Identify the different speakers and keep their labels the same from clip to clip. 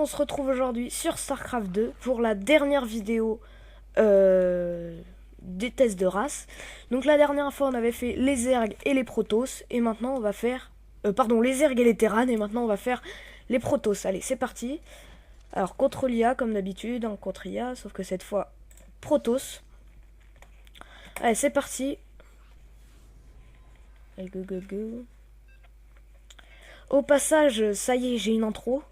Speaker 1: on se retrouve aujourd'hui sur StarCraft 2 pour la dernière vidéo des tests de race. Donc la dernière fois on avait fait les Zergs et les Protoss et maintenant on va faire... pardon, les Zergs et les Terrans et maintenant on va faire les Protoss. Allez, c'est parti. Alors contre l'IA comme d'habitude, hein, contre IA, sauf que cette fois Protoss. Allez, c'est parti. Allez, go go go. Au passage, ça y est, j'ai une intro.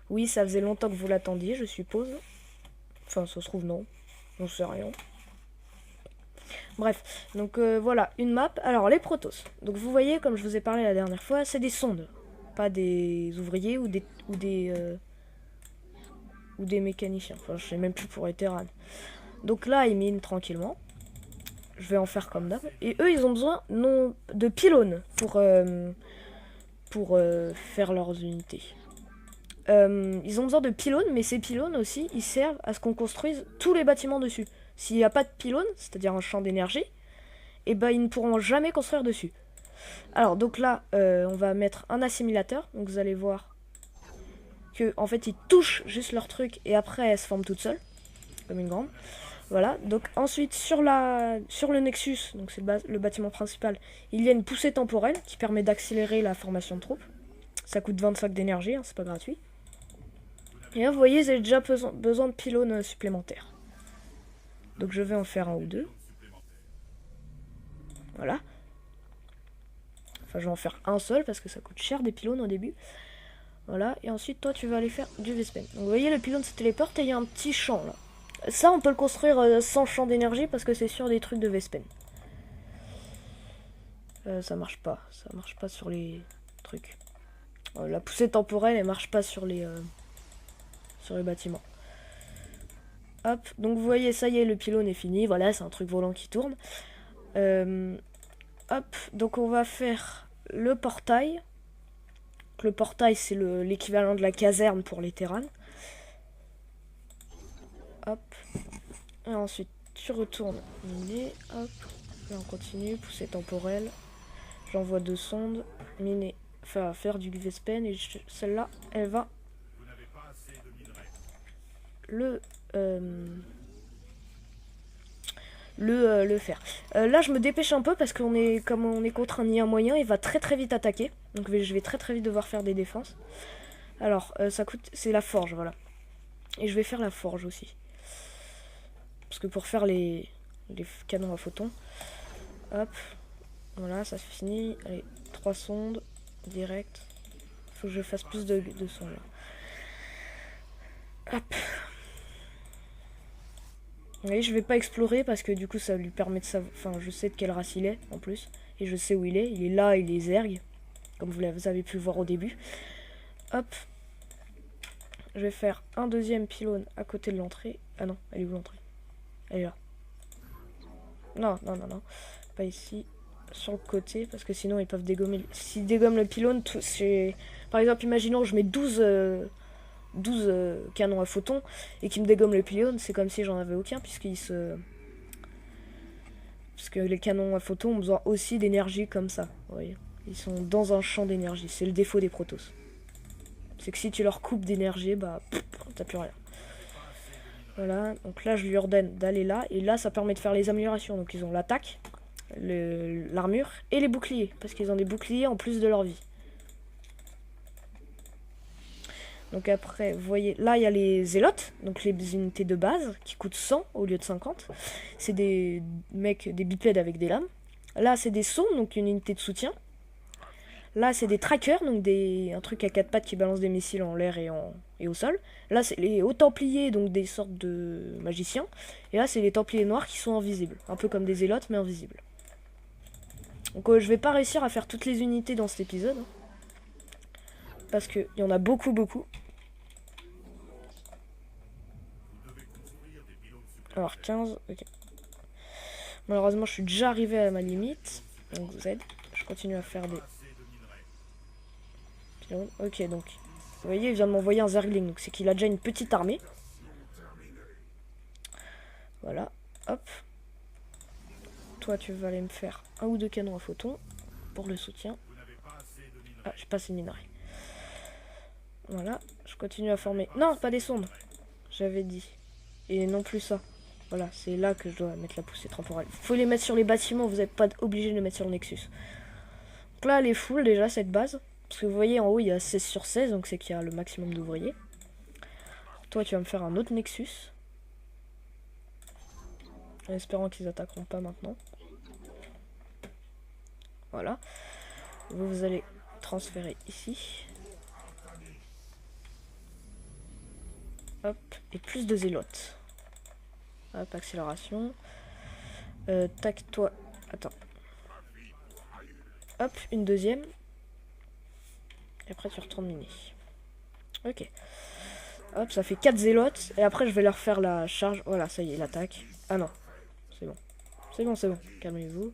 Speaker 1: Oui, ça faisait longtemps que vous l'attendiez, je suppose. Enfin, ça se trouve, non. J'en sais rien. Bref, donc voilà, une map. Alors, les Protoss. Donc, vous voyez, comme je vous ai parlé la dernière fois, c'est des sondes. Pas des ouvriers ou des mécaniciens. Enfin, je sais même plus pour les Terrans. Donc là, ils minent tranquillement. Je vais en faire comme d'hab. Et eux, ils ont besoin de pylônes pour faire leurs unités. Ils ont besoin de pylônes, mais ces pylônes aussi, ils servent à ce qu'on construise tous les bâtiments dessus. S'il n'y a pas de pylône, c'est-à-dire un champ d'énergie, et ben ils ne pourront jamais construire dessus. Alors donc là, on va mettre un assimilateur. Donc vous allez voir que en fait ils touchent juste leur truc et après elles se forment toutes seules, comme une grande. Voilà. Donc ensuite sur le Nexus, donc c'est le bâtiment principal, il y a une poussée temporelle qui permet d'accélérer la formation de troupes. Ça coûte 25 d'énergie, hein, c'est pas gratuit. Et là, vous voyez, j'ai déjà besoin de pylônes supplémentaires. Donc je vais en faire un ou deux. Voilà. Enfin, je vais en faire un seul parce que ça coûte cher des pylônes au début. Voilà. Et ensuite, toi, tu vas aller faire du Vespene. Donc vous voyez, le pylône se téléporte et il y a un petit champ là. Ça, on peut le construire sans champ d'énergie parce que c'est sur des trucs de Vespene. Ça marche pas. Ça marche pas sur les trucs. La poussée temporelle, elle marche pas sur les bâtiments. Hop, donc vous voyez, ça y est, le pylône est fini. Voilà, c'est un truc volant qui tourne. Hop, donc on va faire le portail. Le portail, c'est l'équivalent de la caserne pour les Terrans. Hop. Et ensuite, tu retournes miner. Hop. Et on continue, poussée temporelle. J'envoie 2 sondes. Miner. Enfin, faire du Vespene. Et celle-là, elle va le faire. Là, je me dépêche un peu parce comme on est contre un IA moyen, il va très très vite attaquer. Donc je vais très très vite devoir faire des défenses. Alors, ça coûte... C'est la forge, voilà. Et je vais faire la forge aussi. Parce que pour faire les canons à photons... Hop. Voilà, ça se finit. Allez, 3 sondes. Direct. Faut que je fasse plus de sondes, là. Hop. Oui, je vais pas explorer parce que du coup ça lui permet de savoir... Enfin, je sais de quelle race il est en plus. Et je sais où il est. Il est là, il est Zerg. Comme vous avez pu le voir au début. Hop. Je vais faire un deuxième pylône à côté de l'entrée. Ah non, elle est où l'entrée? Elle est là. Non, non, non, non. Pas ici. Sur le côté, parce que sinon ils peuvent dégommer... S'ils dégomment le pylône, par exemple, imaginons que je mets 12 canons à photons et qu'ils me dégomment le pylône, c'est comme si j'en avais aucun, parce que les canons à photons ont besoin aussi d'énergie comme ça. Vous voyez, ils sont dans un champ d'énergie. C'est le défaut des Protoss. C'est que si tu leur coupes d'énergie, bah t'as plus rien. Voilà, donc là je lui ordonne d'aller là, et là ça permet de faire les améliorations. Donc ils ont l'attaque, l'armure et les boucliers, parce qu'ils ont des boucliers en plus de leur vie. Donc après, vous voyez, là il y a les zélotes, donc les unités de base, qui coûtent 100 au lieu de 50. C'est des mecs, des bipèdes avec des lames. Là c'est des sondes, donc une unité de soutien. Là c'est des trackers, donc un truc à 4 pattes qui balance des missiles en l'air et au sol. Là c'est les hauts templiers, donc des sortes de magiciens. Et là c'est les templiers noirs qui sont invisibles, un peu comme des zélotes mais invisibles. Donc je vais pas réussir à faire toutes les unités dans cet épisode, hein, parce qu'il y en a beaucoup. Alors 15, ok. Malheureusement je suis déjà arrivé à ma limite. Donc Z, je continue à faire des... Ok, donc vous voyez, il vient de m'envoyer un Zergling, donc c'est qu'il a déjà une petite armée. Voilà, hop. Toi tu vas aller me faire un ou deux canons à photons pour le soutien. Ah, j'ai pas assez de minerais. Voilà, je continue à former. Non, pas des sondes. J'avais dit. Et non plus ça. Voilà, c'est là que je dois mettre la poussée temporelle. Faut les mettre sur les bâtiments, vous n'êtes pas obligé de les mettre sur le Nexus. Donc là, elle est full déjà, cette base. Parce que vous voyez, en haut, il y a 16 sur 16, donc c'est qu'il y a le maximum d'ouvriers. Toi, tu vas me faire un autre Nexus. En espérant qu'ils attaqueront pas maintenant. Voilà. Vous allez transférer ici. Hop, et plus de zélotes. Hop, accélération. Tac, toi. Attends. Hop, une deuxième. Et après, tu retournes miner. Ok. Hop, ça fait 4 zélotes. Et après, je vais leur faire la charge. Voilà, ça y est, l'attaque. Ah non. C'est bon. C'est bon, c'est bon. Calmez-vous.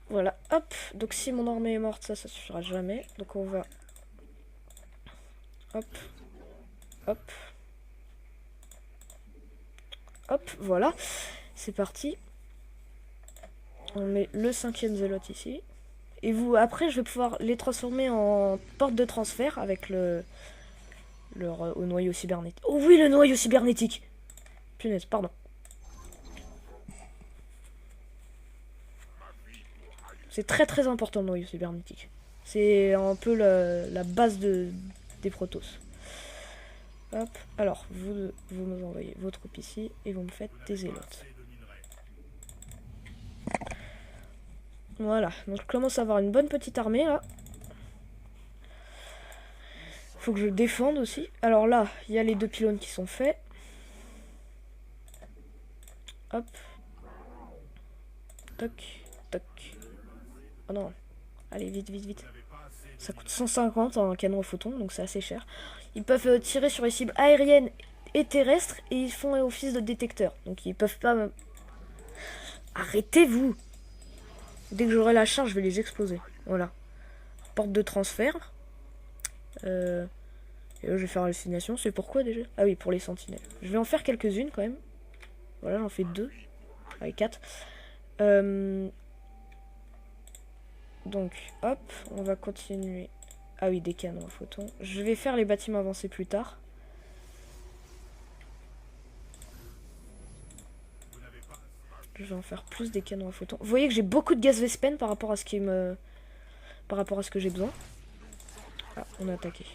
Speaker 1: Voilà, hop. Donc si mon armée est morte, ça suffira jamais. Donc on va... Hop. Hop. Hop, voilà. C'est parti. On met le 5e zélote ici. Et vous, après, je vais pouvoir les transformer en porte de transfert avec au noyau cybernétique. Oh oui, le noyau cybernétique. Punaise, pardon. C'est très très important le noyau cybernétique. C'est un peu la base des Protoss. Hop, alors, vous me envoyez vos troupes ici et vous me faites des zélotes. Voilà, donc je commence à avoir une bonne petite armée là. Faut que je défende aussi. Alors là, il y a les 2 pylônes qui sont faits. Hop. Toc, toc. Oh non. Allez, vite, vite, vite. Ça coûte 150 en canon à photons, donc c'est assez cher. Ils peuvent tirer sur les cibles aériennes et terrestres et ils font office de détecteur. Donc ils peuvent pas... Arrêtez-vous! Dès que j'aurai la charge, je vais les exploser. Voilà. Porte de transfert. Et là, je vais faire hallucination. C'est pourquoi déjà? Ah oui, pour les sentinelles. Je vais en faire quelques-unes quand même. Voilà, j'en fais 2. Allez, 4. Donc, hop, on va continuer. Ah oui, des canons à photons. Je vais faire les bâtiments avancés plus tard. Je vais en faire plus des canons à photons. Vous voyez que j'ai beaucoup de gaz Vespen par rapport à ce qui me... Par rapport à ce que j'ai besoin. Ah, on a attaqué.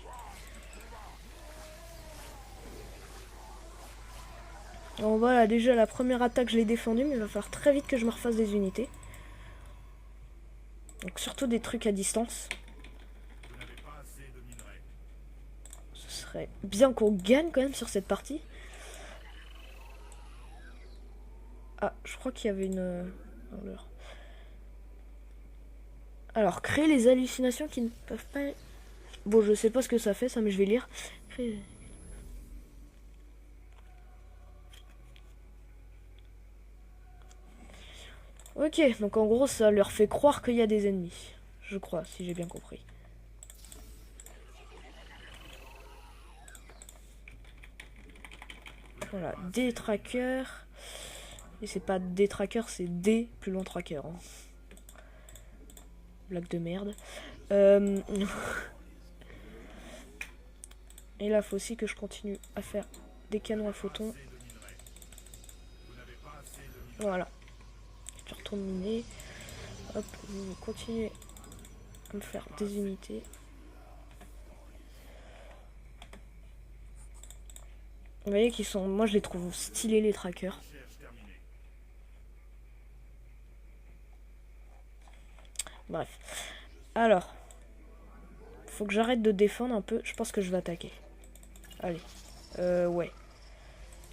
Speaker 1: Bon voilà, déjà la première attaque je l'ai défendue, mais il va falloir très vite que je me refasse des unités. Donc surtout des trucs à distance. Ce serait bien qu'on gagne quand même sur cette partie. Ah, je crois qu'il y avait une... Alors, créer les hallucinations qui ne peuvent pas... Bon, je sais pas ce que ça fait ça, mais je vais lire. Créer... Ok, donc en gros, ça leur fait croire qu'il y a des ennemis. Je crois, si j'ai bien compris. Voilà, des trackers. Et c'est pas des trackers, c'est des plus longs trackers. Hein. Blague de merde. Et là, il faut aussi que je continue à faire des canons à photons. Voilà. Je retourne miner. Hop, vous continuez à me faire des unités. Vous voyez qu'ils sont... Moi, je les trouve stylés, les trackers. Bref. Alors. Faut que j'arrête de défendre un peu. Je pense que je vais attaquer. Allez. Ouais.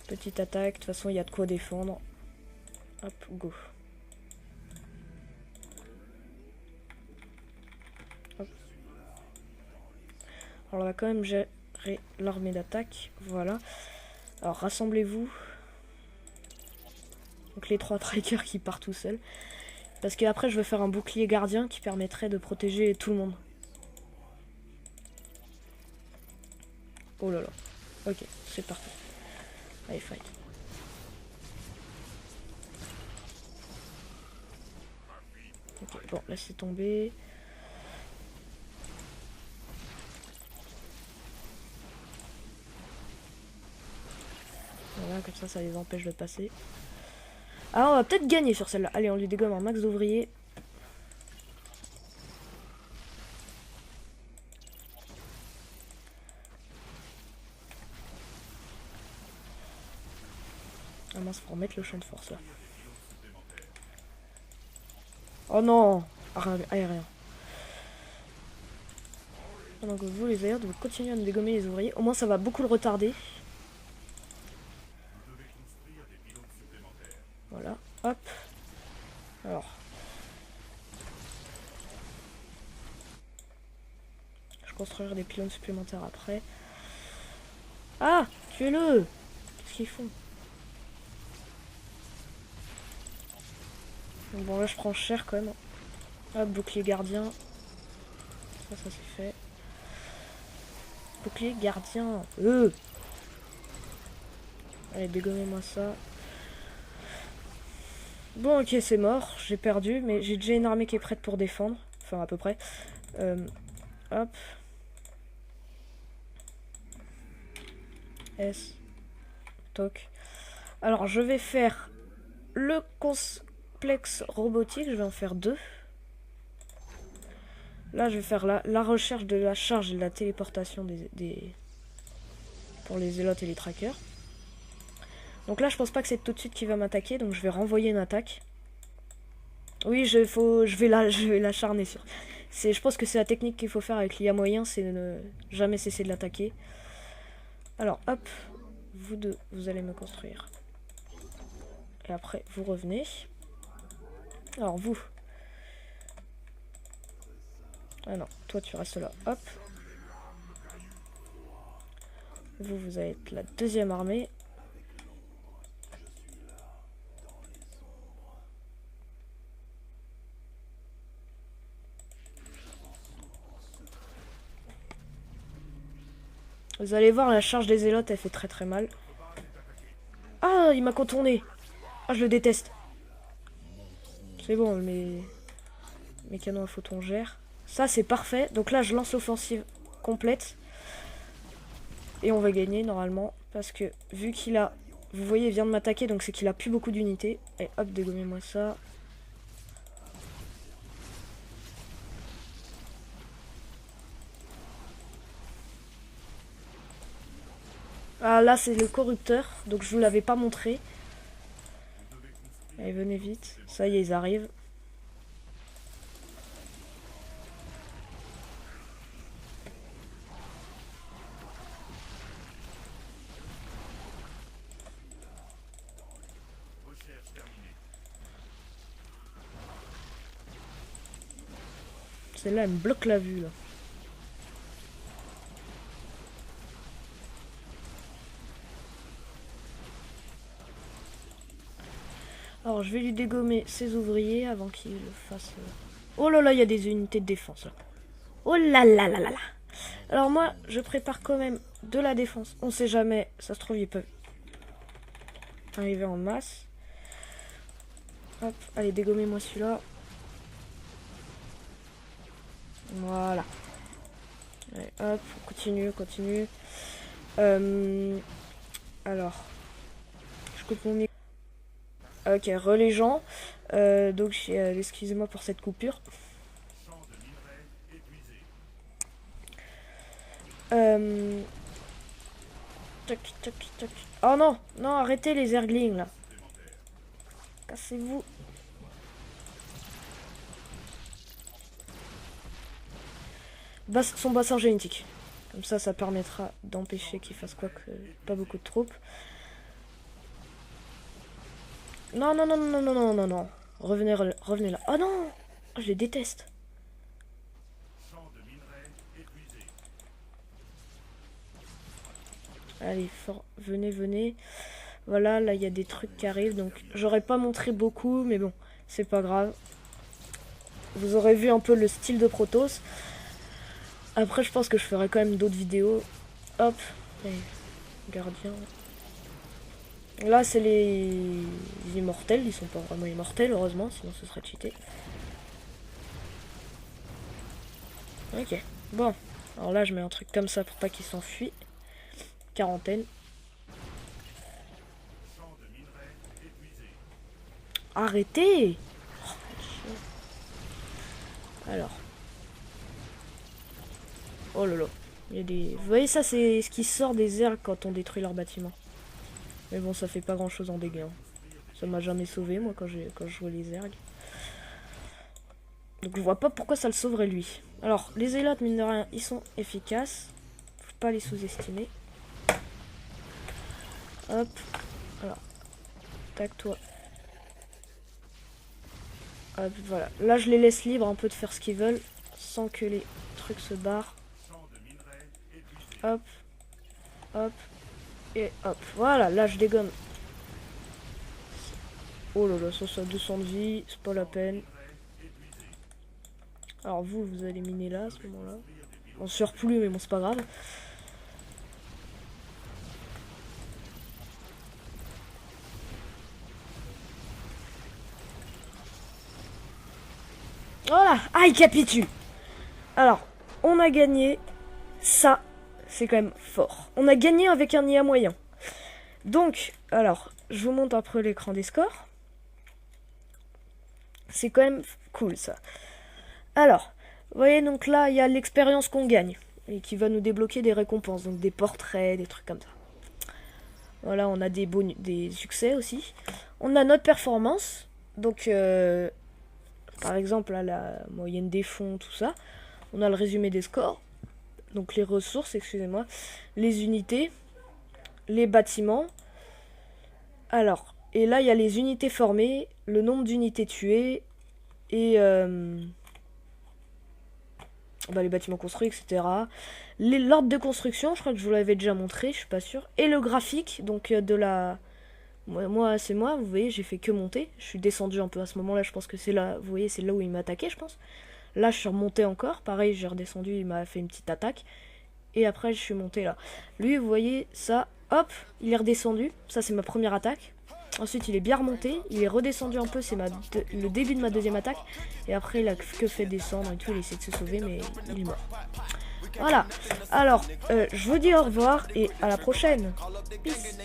Speaker 1: Petite attaque. De toute façon, il y a de quoi défendre. Hop, go. Hop. Alors, on va quand même gérer l'armée d'attaque. Voilà. Alors, rassemblez-vous. Donc, les 3 trackers qui partent tout seuls. Parce qu'après, je vais faire un bouclier gardien qui permettrait de protéger tout le monde. Oh là là. Ok, c'est parti. Allez, fight. Ok, bon, là c'est tombé. Voilà, comme ça les empêche de passer. Ah, on va peut-être gagner sur celle-là. Allez, on lui dégomme un max d'ouvriers. Ah mince, faut remettre le champ de force là. Oh non! Aérien. Donc vous les aériens, vous continuez à me dégommer les ouvriers. Au moins ça va beaucoup le retarder. Voilà, hop. Alors. Je construirai des pylônes supplémentaires après. Ah! Tuez-le! Qu'est-ce qu'ils font? Bon là je prends cher quand même. Hop, bouclier gardien. Ça c'est fait. Bouclier gardien. Allez, dégommez-moi ça. Bon, ok, c'est mort. J'ai perdu, mais j'ai déjà une armée qui est prête pour défendre. Enfin, à peu près. Hop. S. Toc. Alors, je vais faire le complexe robotique. Je vais en faire 2. Là, je vais faire la recherche de la charge et de la téléportation pour les zélotes et les trackers. Donc là, je pense pas que c'est tout de suite qu'il va m'attaquer, donc je vais renvoyer une attaque. Oui, je vais l'acharner sur. Je pense que c'est la technique qu'il faut faire avec l'IA moyen, c'est de ne jamais cesser de l'attaquer. Alors, hop, vous deux, vous allez me construire. Et après, vous revenez. Alors, vous. Ah non, toi tu restes là, hop. Vous allez être la deuxième armée. Vous allez voir, la charge des zélotes, elle fait très très mal. Ah, il m'a contourné. Ah, je le déteste. C'est bon, mes canons à photons gèrent. Ça, c'est parfait. Donc là, je lance l'offensive complète. Et on va gagner, normalement. Parce que, vu qu'il a... Vous voyez, il vient de m'attaquer, donc c'est qu'il a plus beaucoup d'unités. Et hop, dégommez-moi ça. Ah, là, c'est le corrupteur. Donc, je vous l'avais pas montré. Allez, venez vite. Ça y est, ils arrivent. Celle-là, elle me bloque la vue, là. Alors, je vais lui dégommer ses ouvriers avant qu'il le fasse... Oh là là, il y a des unités de défense, là. Oh là là là là là. Alors moi, je prépare quand même de la défense. On sait jamais, ça se trouve, ils peuvent arriver en masse. Hop, allez, dégommez-moi celui-là. Voilà. Allez, hop, continue, continue. Alors, je coupe mon micro. Ok, relais gens. Donc, excusez-moi pour cette coupure. Tac, tac, tac. Oh non, non, arrêtez les erglings là. Cassez-vous. Son bassin génétique. Comme ça permettra d'empêcher qu'il fasse quoi que pas beaucoup de troupes. Non, non, non, non, non, non, non, non. Revenez là. Oh non, je les déteste. Allez, venez, venez. Voilà, là, il y a des trucs qui arrivent. Donc, j'aurais pas montré beaucoup, mais bon, c'est pas grave. Vous aurez vu un peu le style de Protoss. Après, je pense que je ferai quand même d'autres vidéos. Hop. Allez, gardien. Là, c'est les immortels. Ils sont pas vraiment immortels, heureusement, sinon ce serait cheaté. Ok. Bon. Alors là, je mets un truc comme ça pour pas qu'ils s'enfuient. Quarantaine. Arrêtez. Alors. Oh là là. Il y a des... Vous voyez ça, c'est ce qui sort des airs quand on détruit leur bâtiment. Mais bon, ça fait pas grand chose en dégâts. Ça m'a jamais sauvé, moi, quand je jouais les ergs. Donc je vois pas pourquoi ça le sauverait lui. Alors, les zélotes, mine de rien, ils sont efficaces. Faut pas les sous-estimer. Hop. Alors. Tac, toi. Hop, voilà. Là, je les laisse libres un peu de faire ce qu'ils veulent. Sans que les trucs se barrent. Hop. Hop. Et hop. Voilà, là, je dégomme. Oh là là, ça a 200 de vie. C'est pas la peine. Alors vous allez miner là, à ce moment-là. En surplus, mais bon, c'est pas grave. Voilà. Ah, il capitule. Alors, on a gagné. Ça, c'est quand même fort. On a gagné avec un IA moyen. Donc, alors, je vous montre après l'écran des scores. C'est quand même cool, ça. Alors, vous voyez, donc là, il y a l'expérience qu'on gagne. Et qui va nous débloquer des récompenses. Donc des portraits, des trucs comme ça. Voilà, on a des succès aussi. On a notre performance. Donc, par exemple, là, la moyenne des fonds, tout ça. On a le résumé des scores. Donc les ressources, excusez-moi. Les unités. Les bâtiments. Alors, et là, il y a les unités formées. Le nombre d'unités tuées. Et... les bâtiments construits, etc. L'ordre de construction, je crois que je vous l'avais déjà montré, je suis pas sûre. Et le graphique, donc de la... Moi, c'est moi, vous voyez, j'ai fait que monter. Je suis descendu un peu à ce moment-là, je pense que c'est là, vous voyez, c'est là où il m'a attaqué, je pense. Là, je suis remonté encore, pareil, j'ai redescendu, il m'a fait une petite attaque. Et après, je suis monté là. Lui, vous voyez, ça, hop, il est redescendu. Ça, c'est ma première attaque. Ensuite, il est bien remonté. Il est redescendu un peu. C'est le début de ma deuxième attaque. Et après, il a que fait descendre et tout. Il essaie de se sauver, mais il est mort. Voilà. Alors, je vous dis au revoir et à la prochaine. Peace.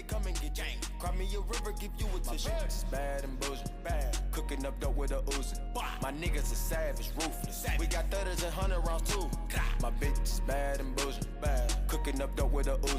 Speaker 1: Cooking up dope with a Uzi. My niggas are savage, ruthless. We got 30s and 100 rounds too. My bitch is bad and bullshit. Cooking up dope with a Uzi.